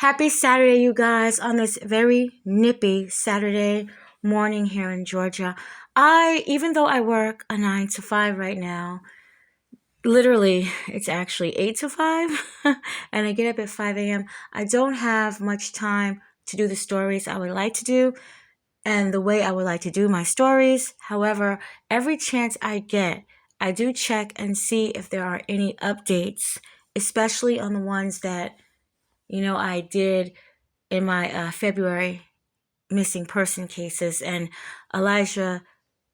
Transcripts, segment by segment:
Happy Saturday, you guys, on this very nippy Saturday morning here in Georgia. Even though I work a 9 to 5 right now, literally, it's actually 8 to 5, and I get up at 5 a.m. I don't have much time to do the stories I would like to do and the way I would like to do my stories. However, every chance I get, I do check and see if there are any updates, especially on the ones that, I did in my February missing person cases. And Elijah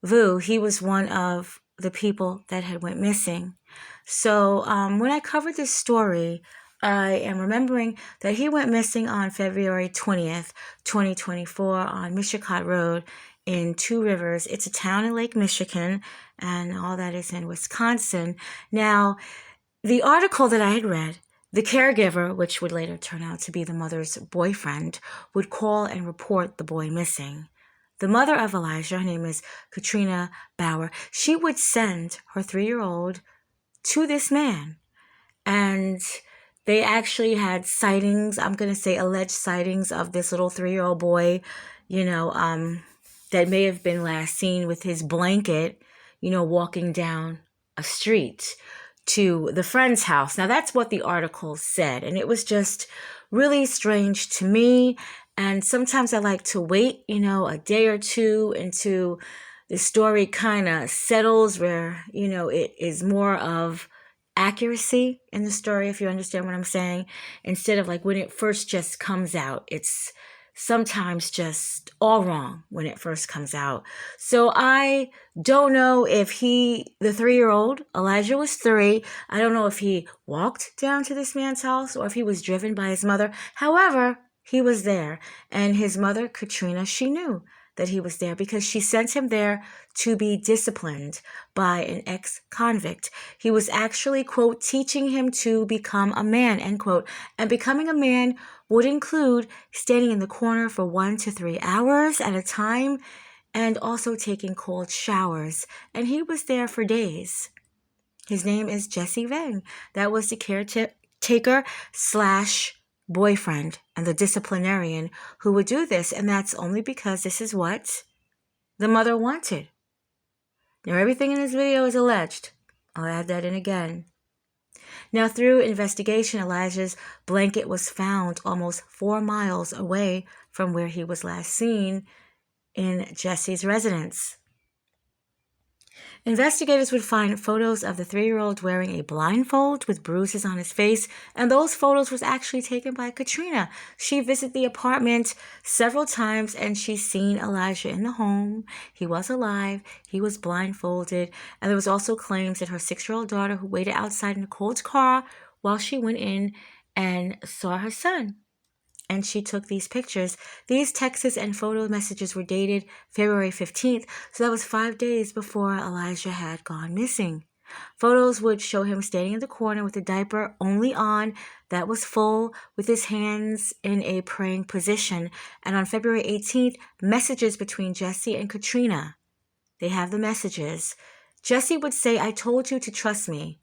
Vue, he was one of the people that had went missing. So when I covered this story, I am remembering that he went missing on February 20th, 2024 on Michigan Road in Two Rivers. It's a town in Lake Michigan, and all that is in Wisconsin. Now, the article that I had read, the caregiver, which would later turn out to be the mother's boyfriend, would call and report the boy missing. The mother of Elijah, her name is Katrina Bauer, she would send her 3-year-old to this man. And they actually had sightings, I'm going to say alleged sightings of this little 3-year-old boy, that may have been last seen with his blanket, walking down a street to the friend's house. Now, that's what the article said, and it was just really strange to me. And sometimes I like to wait, a day or two until the story kind of settles where, it is more of accuracy in the story, if you understand what I'm saying, instead of like when it first just comes out. It's sometimes just all wrong when it first comes out. So I don't know if the 3-year-old, Elijah was 3, I don't know if he walked down to this man's house or if he was driven by his mother. However, he was there, and his mother, Katrina, she knew that he was there because she sent him there to be disciplined by an ex-convict. He was actually, quote, teaching him to become a man, end quote. And becoming a man would include standing in the corner for 1 to 3 hours at a time and also taking cold showers. And he was there for days. His name is Jesse Vang. That was the caretaker slash boyfriend and the disciplinarian who would do this. And that's only because this is what the mother wanted. Now, everything in this video is alleged. I'll add that in again. Now, through investigation, Elijah's blanket was found almost 4 miles away from where he was last seen in Jesse's residence. Investigators would find photos of the 3-year-old wearing a blindfold with bruises on his face, and those photos was actually taken by Katrina. She visited the apartment several times, and she's seen Elijah in the home. He was alive, he was blindfolded, and there was also claims that her 6-year-old daughter who waited outside in a cold car while she went in and saw her son. And she took these pictures. These texts and photo messages were dated February 15th, so that was 5 days before Elijah had gone missing. Photos would show him standing in the corner with the diaper only on, that was full, with his hands in a praying position. And on February 18th, messages between Jesse and Katrina. They have the messages. Jesse would say, "I told you to trust me.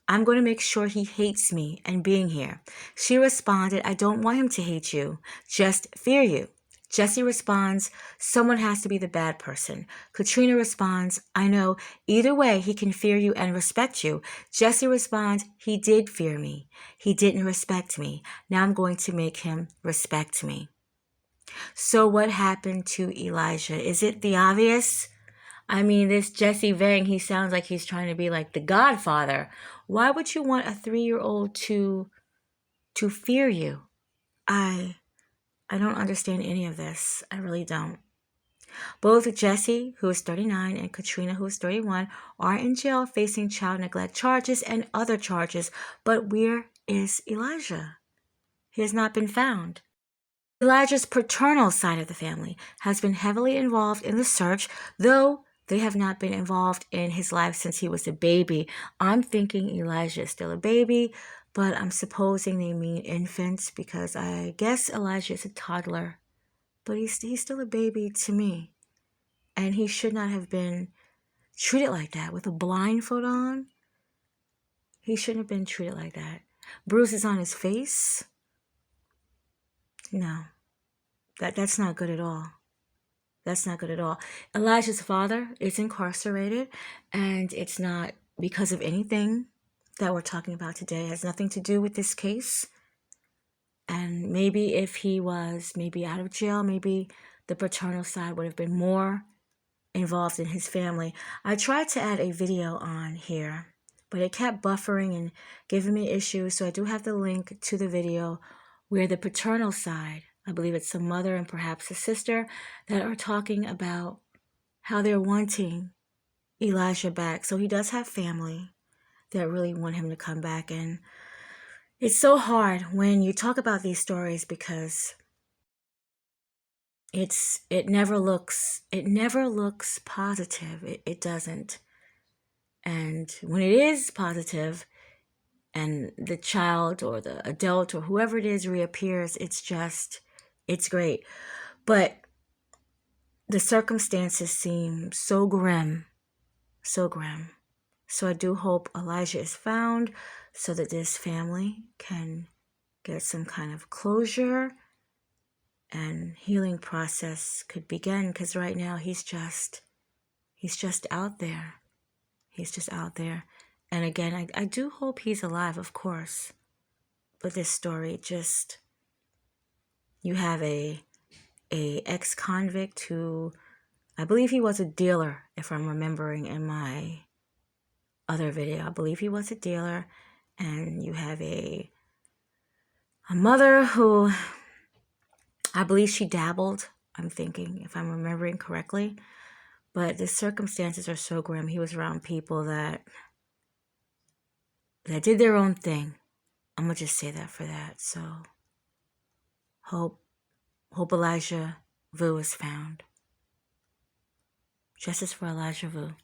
I'm going to make sure he hates me and being here." She responded, "I don't want him to hate you, just fear you." Jesse responds, "Someone has to be the bad person." Katrina responds, "I know, either way he can fear you and respect you." Jesse responds, "He did fear me. He didn't respect me. Now I'm going to make him respect me." So what happened to Elijah? Is it the obvious? I mean, this Jesse Vang, he sounds like he's trying to be like the Godfather. Why would you want a 3-year-old to fear you? I don't understand any of this. I really don't. Both Jesse, who is 39, and Katrina, who is 31, are in jail facing child neglect charges and other charges. But where is Elijah? He has not been found. Elijah's paternal side of the family has been heavily involved in the search, though they have not been involved in his life since he was a baby. I'm thinking Elijah is still a baby, but I'm supposing they mean infants because I guess Elijah is a toddler. But he's still a baby to me. And he should not have been treated like that with a blindfold on. He shouldn't have been treated like that. Bruises on his face. No, that's not good at all. That's not good at all. Elijah's father is incarcerated, and it's not because of anything that we're talking about today. It has nothing to do with this case. And maybe if he was maybe out of jail, maybe the paternal side would have been more involved in his family. I tried to add a video on here, but it kept buffering and giving me issues. So I do have the link to the video where the paternal side, I believe it's the mother and perhaps the sister, that are talking about how they're wanting Elijah back. So he does have family that really want him to come back. And it's so hard when you talk about these stories because it never looks positive. It doesn't. And when it is positive and the child or the adult or whoever it is reappears, it's great. But the circumstances seem so grim, so grim. So I do hope Elijah is found so that this family can get some kind of closure and healing process could begin, because right now he's just out there. He's just out there. And again, I do hope he's alive, of course. But this story just, you have a ex-convict who, I believe he was a dealer, if I'm remembering in my other video. I believe he was a dealer. And you have a mother who, I believe she dabbled, I'm thinking, if I'm remembering correctly. But the circumstances are so grim. He was around people that did their own thing. I'm going to just say that for that. So hope Elijah Vue is found. Justice for Elijah Vue.